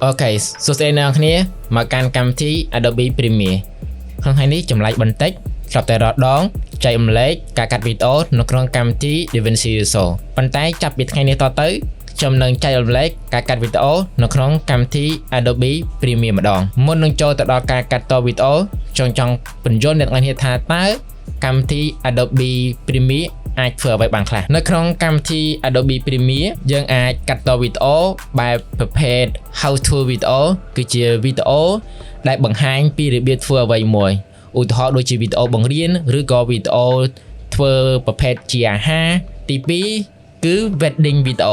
Ok, số xe nào kia mà can cam thi Adobe Premiere. Không hay ní chùm like bình tích, sắp tay rọt đón, chạy lấy cả cắt video nó trong cam thi DaVinci Resolve. Bàn tay chắp biệt ngay ní to tới, chùm nâng chạy lấy cả cắt video nó trong cam thi Adobe Premiere mà đón. Muốn nâng cho tới đó cả cắt to video trong bình dồn được ngay hiện thả tới cam thi Adobe Premiereអាចធ្វើអ្វីបានខ្លះនៅក្នុងកម្មវិធី Adobe Premiere យើងអាចកាត់តវីដេអូបែបប្រភេទ How to video គឺជាវីដេអូដែលបង្ហាញពីរបៀបធ្វើអ្វីមួយឧទាហរណ៍ដូចជាវីដេអូបង្រៀនឬក៏វីដេអូធ្វើប្រភេទជាអាហារទី2គឺ wedding video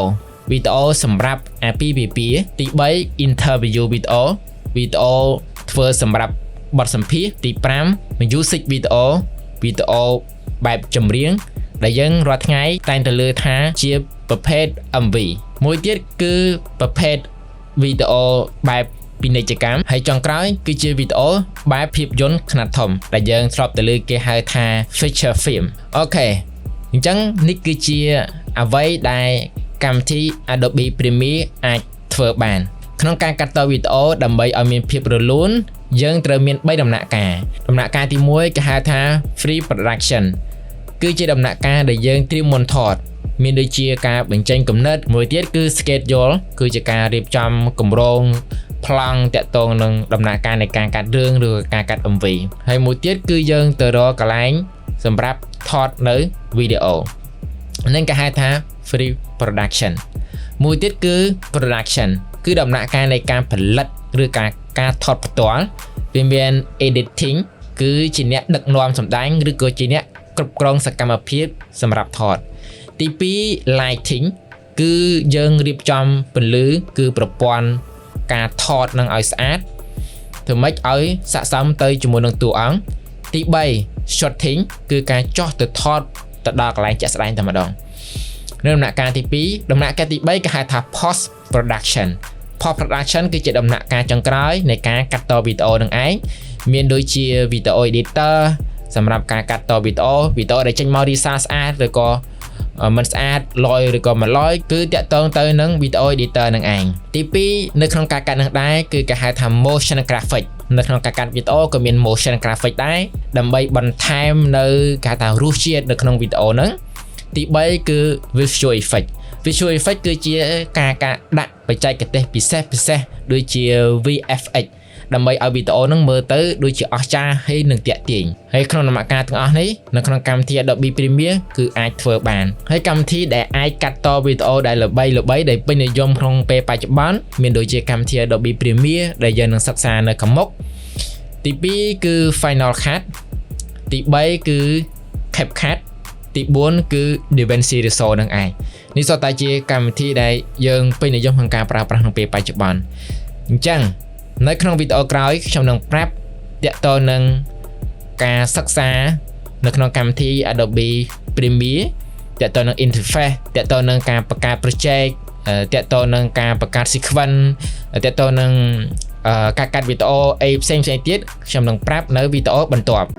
វីដេអូសម្រាប់អាពាហ៍ពិពាហ៍ទី3 interview video វីដេអូធ្វើសម្រាប់បទសម្ភាសន៍ទី5 music video វីដេអូបែបចម្រៀងដែលយើងរាល់ថ្ងៃតែងតែលើថាជាប្រភេទ MV មួយទៀតគឺប្រភេទវីដេអូបែបពាណិជ្ជកម្មហើយចុងក្រោយគឺជាវីដេអូបែបភាពយន្តខ្នាតធំដែលយើងធ្លាប់ទៅលើគេហៅថា feature film អូខេអញ្ចឹងនេះគឺជាអ្វីដែលកម្មវិធី Adobe Premiere អាចធ្វើបានក្នុងការកាត់តវីដេអូដើម្បីឲ្យមានភាពរលូនយើងត្រូវមាន3ដំណាក់កាលដំណាក់កាលទី1គេហៅថា Free Productionគឺជាដំណាក់កាលដែលយើងត្រៀមមុនថតមានដូចជាការបញ្ចេញគំនិតមួយទៀតគឺ schedule គឺជាការរៀបចំគម្រោងប្លង់តាក់ទងនឹងដំណាក់កាលនៃការកាត់រឿងឬការកាត់ MV ហើយមួយទៀតគឺយើងទៅរកកន្លែងសម្រាប់ថតនៅវីដេអូនឹងគេហៅថា free production មួយទៀតគឺ production គឺដំណាក់កាលនៃការផលិតឬការថតផ្ទាល់វាមាន editing គឺជាអ្នកដឹកនាំសម្ដែងឬក៏ជាអ្នកគ្រប់គ្រងសកម្មភាពសម្រាប់ថតទី2 lighting គឺយើងរៀបចំពន្លឺគឺប្រព័ន្ធការថតនឹងឲ្យស្អាតធ្វើម៉េចឲ្យស័ក្តិសមទៅជាមួយនឹងតួអង្គទី3 shooting គឺការចោះទៅថតទៅដល់កន្លែងជាក់ស្ដែងតែម្ដងនៅដំណាក់កាលទី2ដំណាក់កាលទី3គេហៅថា post production post production គឺជាដំណាក់កាលចុងក្រោយនៃការកាត់តវីដេអូនឹងឯងមានដូចជា video editor សម្រាប់ការកាត់តវីដេអូដែលចេញមករីសាស្អាតឬក៏មិនស្អាតលយឬក៏មិនលយគឺតាក់ទងទៅនឹង video editor នឹងឯងទី2នៅក្នុងការកាត់នឹងដែរគឺគេហៅថា motion graphic នៅក្នុងការកាត់វីដេអូក៏មាន motion graphic ដែរដើម្បីបន្ថែមនៅគេហៅថារសជាតិនៅក្នុងវីដេអូហ្នឹងទី3គឺ visual effect គឺជាការដាក់បច្ចេកទេសពិសេសដូចជា VFX ដើម្បីឲ្យវីដេអូហ្នឹងមើលទៅដូចជាអស្ចារ្យហើយនឹងទាក់ទាញហើយក្នុងដំណាក់កាលទាំងអស់នេះនៅក្នុងកម្មវិធី Adobe Premiere គឺអាចធ្វើបានហើយកម្មវិធីដែលអាចកាត់តវីដេអូដែលល្បីដែលពេញនិយមក្នុងពេលបច្ចុប្បន្នមានដូចជាកម្មវិធី Adobe Premiere ដែលយើងនឹងសិក្សានៅខាងមុខទី2គឺ Final Cut ទី3គឺ CapCut ទី4គឺ DaVinci Resolve នឹងឯងនេះសុទ្ធតែជាកម្មវិធីដែលយើងពេញនិយមក្នុងការប្រើប្រាស់ក្នុងពេលបច្ចុប្បន្នអញ្ចឹងនៅក្នុងវីដេអូក្រោយខ្ញុំនឹងប្រាប់តាក់ទងនឹងការសិក្សានៅក្នុងកម្មវិធី Adobe Premiere តាក់ទងនឹង interface តាក់ទងនឹងការបង្កើត project តាក់ទងនឹងការបង្កើត sequence តាក់ទងនឹងការកាត់វីដេអូផ្សេងទៀតខ្ញុំនឹងប្រាប់នៅវីដេអូបន្ទាប់